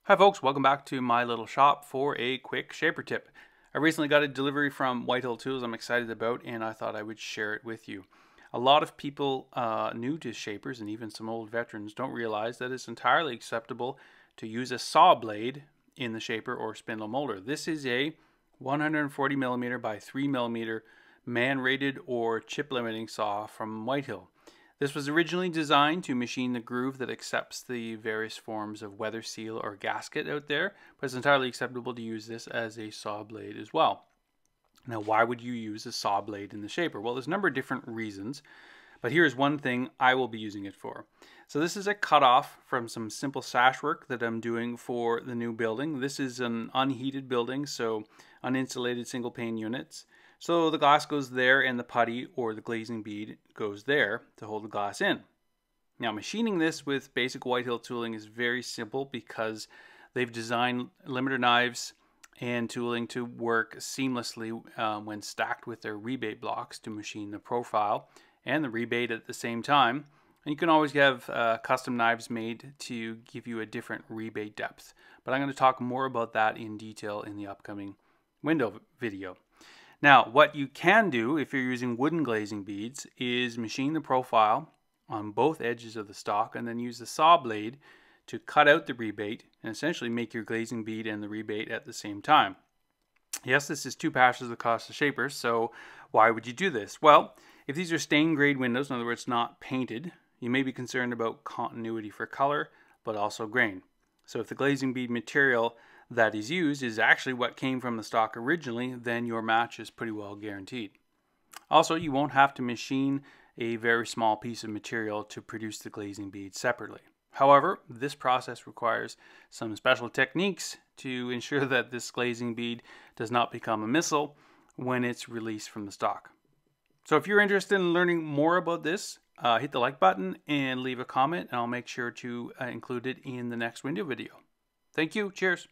Hi folks, welcome back to my little shop for a quick shaper tip. I recently got a delivery from Whitehall Tools I'm excited about, and I thought I would share it with you. A lot of people new to shapers and even some old veterans don't realize that it's entirely acceptable to use a saw blade in the shaper or spindle molder. This is a 140mm by 3mm man-rated or chip limiting saw from Whitehall. This was originally designed to machine the groove that accepts the various forms of weather seal or gasket out there, but it's entirely acceptable to use this as a saw blade as well. Now, why would you use a saw blade in the shaper? Well, there's a number of different reasons, but here's one thing I will be using it for. So this is a cutoff from some simple sash work that I'm doing for the new building. This is an unheated building, so uninsulated single pane units. So the glass goes there and the putty or the glazing bead goes there to hold the glass in. Now, machining this with basic Whitehall tooling is very simple because they've designed limiter knives and tooling to work seamlessly when stacked with their rebate blocks to machine the profile and the rebate at the same time. And you can always have custom knives made to give you a different rebate depth. But I'm going to talk more about that in detail in the upcoming window video. Now, what you can do if you're using wooden glazing beads is machine the profile on both edges of the stock and then use the saw blade to cut out the rebate and essentially make your glazing bead and the rebate at the same time. Yes, this is 2 passes the cost of shapers, so why would you do this? Well, if these are stained grade windows, in other words not painted, you may be concerned about continuity for color, but also grain. So if the glazing bead material that is used is actually what came from the stock originally, then your match is pretty well guaranteed. Also, you won't have to machine a very small piece of material to produce the glazing bead separately. However, this process requires some special techniques to ensure that this glazing bead does not become a missile when it's released from the stock. So if you're interested in learning more about this, hit the like button and leave a comment, and I'll make sure to include it in the next window video. Thank you. Cheers.